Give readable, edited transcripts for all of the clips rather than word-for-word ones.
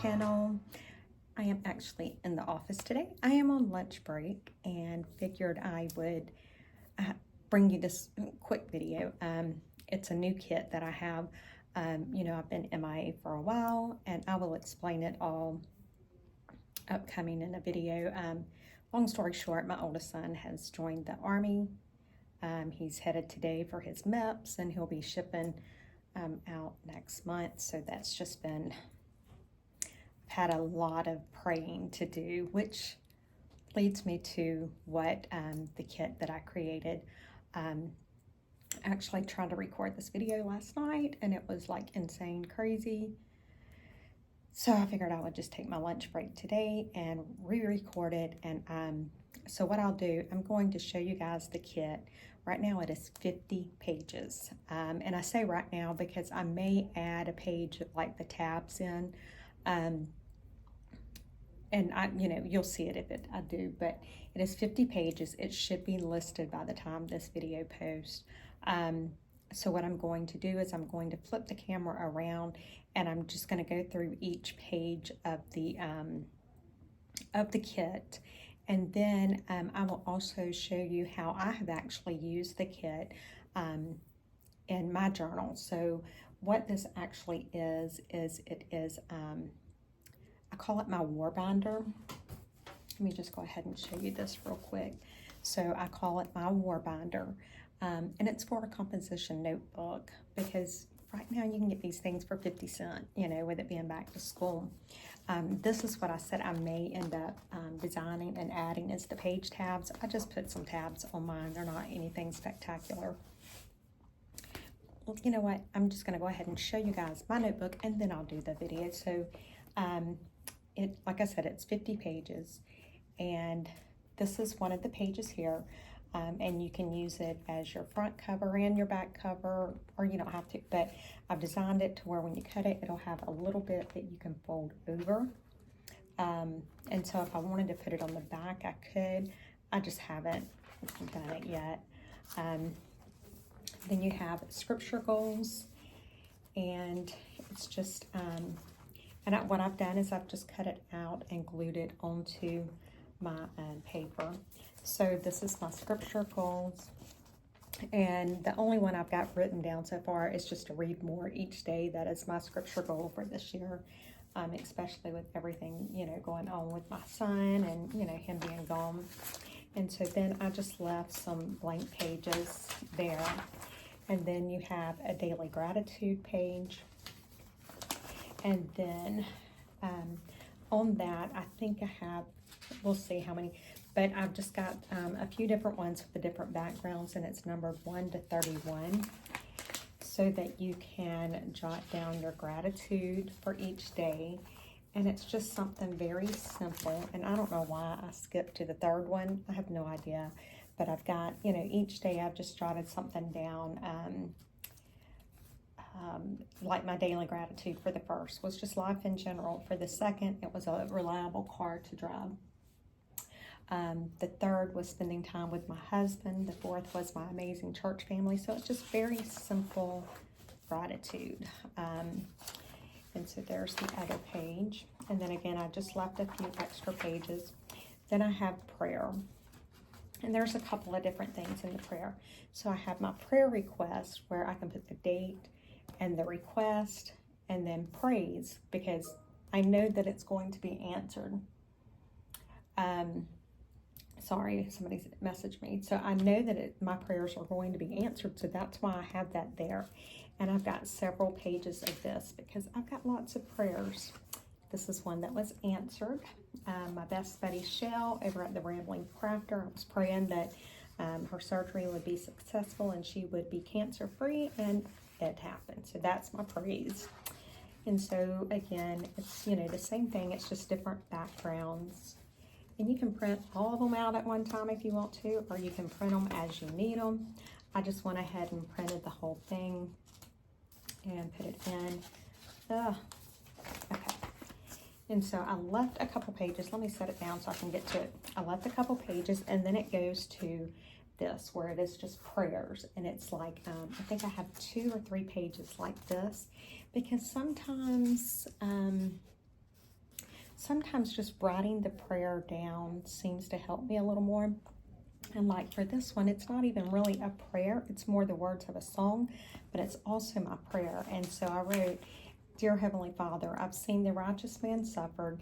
channel. I am actually in the office today. I am on lunch break and figured I would bring you this quick video. It's a new kit that I have. I've been MIA for a while, and I will explain it all upcoming in a video. Long story short, my oldest son has joined the Army. He's headed today for his MEPS, and he'll be shipping out next month. So that's just been, I've had a lot of praying to do, which leads me to what the kit that I created. Actually tried to record this video last night, and it was like insane crazy. So I figured I would just take my lunch break today and re-record it. And so what I'll do, I'm going to show you guys the kit. Right now it is 50 pages. And I say right now because I may add a page like the tabs in. And you'll see it if I do, but it is 50 pages. It should be listed by the time this video posts. So what I'm going to do is I'm going to flip the camera around, and I'm just going to go through each page of the kit. And then I will also show you how I have actually used the kit in my journal. So what this actually is it is, I call it my war binder. Let me just go ahead and show you this real quick. So I call it my war binder. And it's for a composition notebook, because right now you can get these things for 50 cents, with it being back to school. This is what I said I may end up designing and adding as the page tabs. I just put some tabs on mine. They're not anything spectacular. Well, you know what? I'm just going to go ahead and show you guys my notebook, and then I'll do the video. So like I said, it's 50 pages, and this is one of the pages here. And you can use it as your front cover and your back cover, or you don't have to, but I've designed it to where when you cut it, it'll have a little bit that you can fold over. And so if I wanted to put it on the back, I could. I just haven't done it yet. Then you have scripture goals, and it's just, what I've done is I've just cut it out and glued it onto my paper. So this is my scripture goals, and the only one I've got written down so far is just to read more each day. That is my scripture goal for this year, especially with everything, going on with my son and, him being gone. And so then I just left some blank pages there. And then you have a daily gratitude page. And then on that, I think I have, we'll see how many, but I've just got a few different ones with the different backgrounds, and it's numbered 1 to 31, so that you can jot down your gratitude for each day. And it's just something very simple, and I don't know why I skipped to the third one. I have no idea, but I've got, each day I've just jotted something down. Like my daily gratitude for the first was just life in general. For the second, it was a reliable car to drive. The third was spending time with my husband. The fourth was my amazing church family. So it's just very simple gratitude. And so there's the other page. And then again, I just left a few extra pages. Then I have prayer. And there's a couple of different things in the prayer. So I have my prayer request, where I can put the date and the request, and then praise, because I know that it's going to be answered. Sorry, somebody messaged me. So I know that my prayers are going to be answered, so that's why I have that there. And I've got several pages of this because I've got lots of prayers. This is one that was answered. My best buddy, Shell, over at the Rambling Crafter, I was praying that her surgery would be successful and she would be cancer-free, and it happened. So that's my praise. And so again, it's, the same thing. It's just different backgrounds. And you can print all of them out at one time if you want to, or you can print them as you need them. I just went ahead and printed the whole thing and put it in. Okay. And so I left a couple pages. Let me set it down so I can get to it. I left a couple pages, and then it goes to this, where it is just prayers. And it's like, I think I have 2 or 3 pages like this, because sometimes sometimes just writing the prayer down seems to help me a little more. And like for this one, it's not even really a prayer. It's more the words of a song, but it's also my prayer. And so I wrote, Dear Heavenly Father, I've seen the righteous man suffered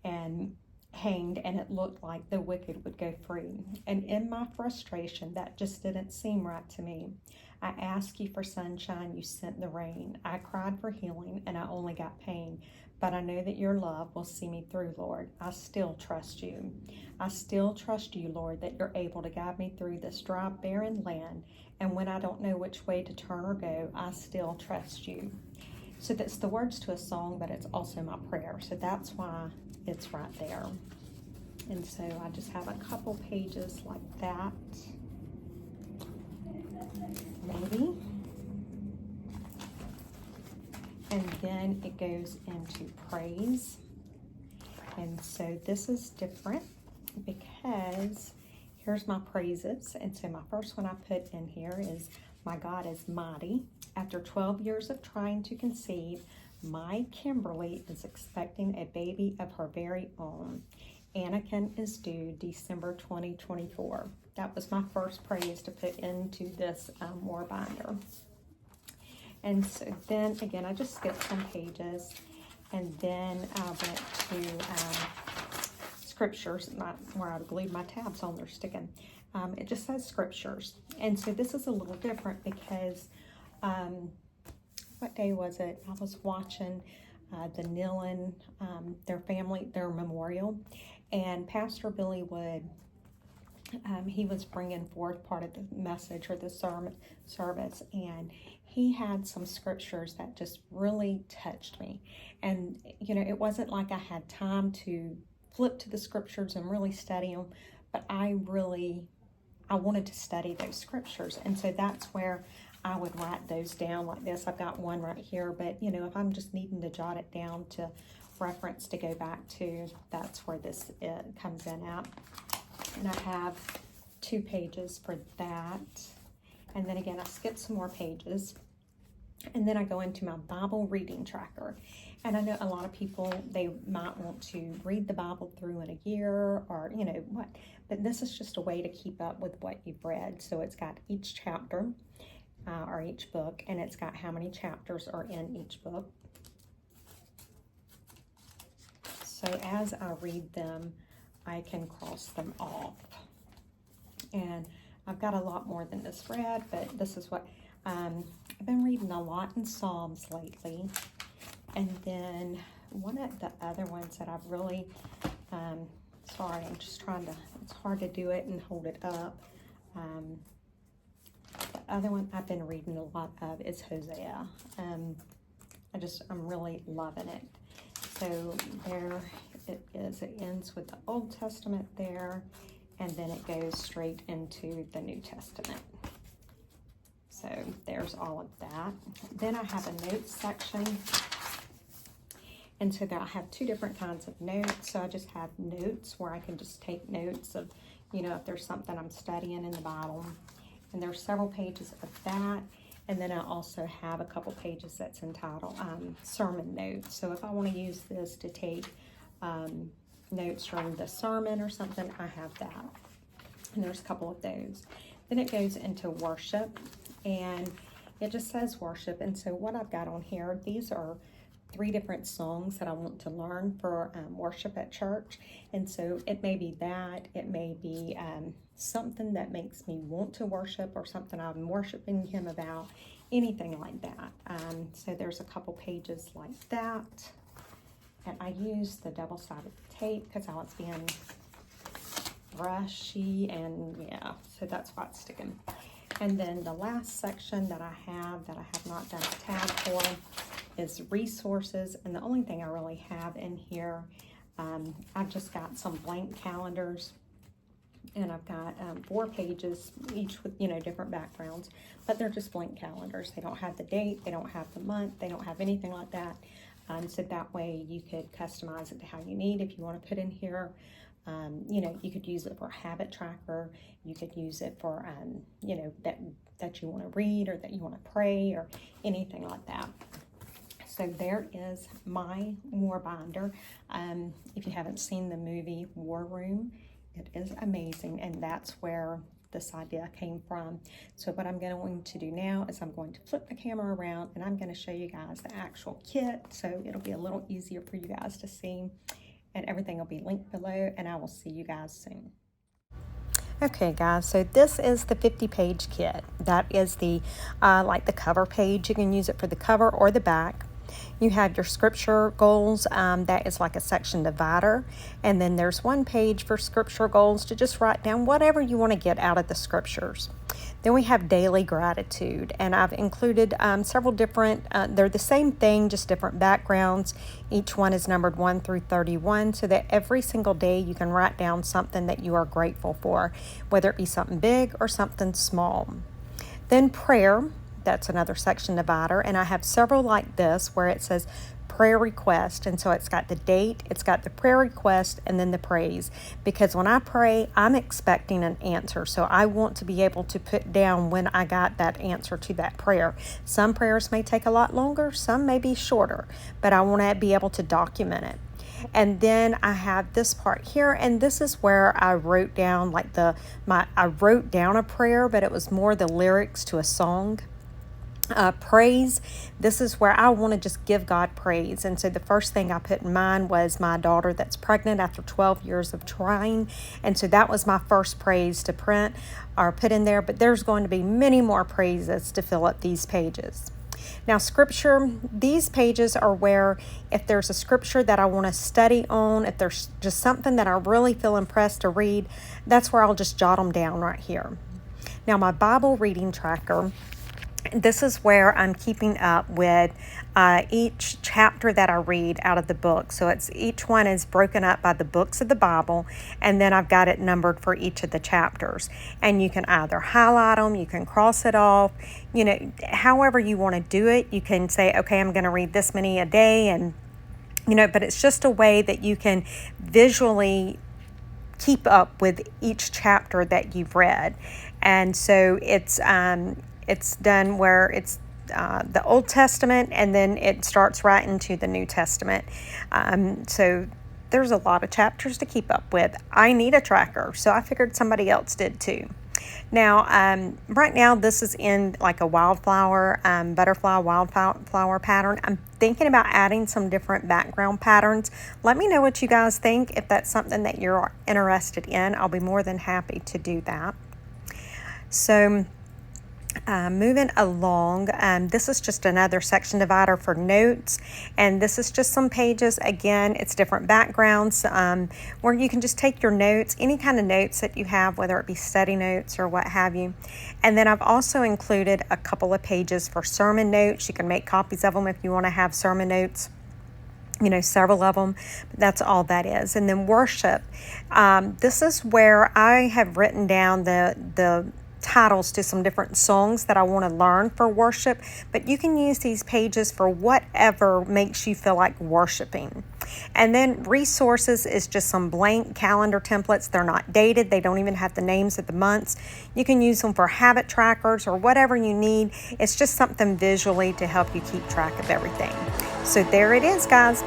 and hanged, and it looked like the wicked would go free. And in my frustration, that just didn't seem right to me. I asked you for sunshine, you sent the rain. I cried for healing, and I only got pain. But I know that your love will see me through, Lord. I still trust you. I still trust you, Lord, that you're able to guide me through this dry, barren land. And when I don't know which way to turn or go, I still trust you. So that's the words to a song, but it's also my prayer. So that's why it's right there. And so I just have a couple pages like that. Maybe. And then it goes into praise. And so this is different because here's my praises. And so my first one I put in here is, my God is mighty. After 12 years of trying to conceive, my Kimberly is expecting a baby of her very own. Anakin is due December 2024. That was my first praise to put into this war binder. And so then again, I just skipped some pages, and then I went to scriptures, where I glued my tabs on, they're sticking. It just says scriptures. And so this is a little different because, what day was it? I was watching the Nillen, their family, their memorial, and Pastor Billy Wood, he was bringing forth part of the message or the sermon service, and he had some scriptures that just really touched me. And, you know, it wasn't like I had time to flip to the scriptures and really study them, but I wanted to study those scriptures. And so that's where I would write those down like this. I've got one right here, but, you know, if I'm just needing to jot it down to reference to go back to, that's where this comes in at. And I have 2 pages for that. And then again, I skipped some more pages. And then I go into my Bible reading tracker. And I know a lot of people, they might want to read the Bible through in a year or, you know, what. But this is just a way to keep up with what you've read. So it's got each chapter or each book, and it's got how many chapters are in each book. So as I read them, I can cross them off. And I've got a lot more than this read, but this is what I've been reading a lot in Psalms lately. And then one of the other ones that I've really, sorry, I'm just trying to, it's hard to do it and hold it up. The other one I've been reading a lot of is Hosea. I'm really loving it. So there it is. It ends with the Old Testament there, and then it goes straight into the New Testament. So there's all of that. Then I have a notes section. And so there I have 2 different kinds of notes. So I just have notes where I can just take notes of, you know, if there's something I'm studying in the Bible. And there's several pages of that. And then I also have a couple pages that's entitled sermon notes. So if I want to use this to take notes from the sermon or something, I have that. And there's a couple of those. Then it goes into worship, and it just says worship. And so what I've got on here, these are 3 different songs that I want to learn for worship at church. And so it may be that, it may be something that makes me want to worship, or something I'm worshiping him about, anything like that. So there's a couple pages like that. And I use the double-sided tape because I was being brushy, and yeah, so that's why it's sticking. And then the last section that I have not done a tab for is resources. And the only thing I really have in here, I've just got some blank calendars, and I've got 4 pages, each with, you know, different backgrounds, but they're just blank calendars. They don't have the date, they don't have the month, they don't have anything like that. So that way you could customize it to how you need. If you want to put in here, you know, you could use it for a habit tracker. You could use it for, you know, that you want to read, or that you want to pray, or anything like that. So there is my war binder. If you haven't seen the movie War Room, it is amazing, and that's where this idea came from. So what I'm going to do now is I'm going to flip the camera around and I'm going to show you guys the actual kit, so it'll be a little easier for you guys to see, and everything will be linked below, and I will see you guys soon. Okay guys, so this is the 50-page kit. That is the like the cover page. You can use it for the cover or the back. You have your scripture goals, that is like a section divider, and then there's one page for scripture goals to just write down whatever you want to get out of the scriptures. Then we have daily gratitude, and I've included several different, they're the same thing, just different backgrounds. Each one is numbered 1 through 31, so that every single day you can write down something that you are grateful for, whether it be something big or something small. Then prayer. That's another section divider, and I have several like this where it says prayer request, and so it's got the date, it's got the prayer request, and then the praise, because when I pray I'm expecting an answer, so I want to be able to put down when I got that answer to that prayer. Some prayers may take a lot longer, some may be shorter, but I want to be able to document it. And then I have this part here, and this is where I wrote down like I wrote down a prayer, but it was more the lyrics to a song. Praise, this is where I want to just give God praise, and so the first thing I put in mine was my daughter that's pregnant after 12 years of trying, and so that was my first praise to print or put in there, but there's going to be many more praises to fill up these pages. Now scripture, these pages are where if there's a scripture that I want to study on, if there's just something that I really feel impressed to read, that's where I'll just jot them down right here. Now my Bible reading tracker, this is where I'm keeping up with each chapter that I read out of the book. So each one is broken up by the books of the Bible, and then I've got it numbered for each of the chapters. And you can either highlight them, you can cross it off, however you want to do it. You can say, okay, I'm going to read this many a day, and but it's just a way that you can visually keep up with each chapter that you've read. And so it's done where it's the Old Testament, and then it starts right into the New Testament. So there's a lot of chapters to keep up with. I need a tracker, so I figured somebody else did too. Now, right now this is in like a wildflower, butterfly wildflower pattern. I'm thinking about adding some different background patterns. Let me know what you guys think. If that's something that you're interested in, I'll be more than happy to do that. So moving along, this is just another section divider for notes, and this is just some pages. Again, it's different backgrounds where you can just take your notes, any kind of notes that you have, whether it be study notes or what have you. And then I've also included a couple of pages for sermon notes. You can make copies of them if you want to have sermon notes, several of them, but that's all that is. And then worship, this is where I have written down the titles to some different songs that I want to learn for worship, but you can use these pages for whatever makes you feel like worshiping. And then resources is just some blank calendar templates. They're not dated. They don't even have the names of the months. You can use them for habit trackers or whatever you need. It's just something visually to help you keep track of everything. So there it is, guys.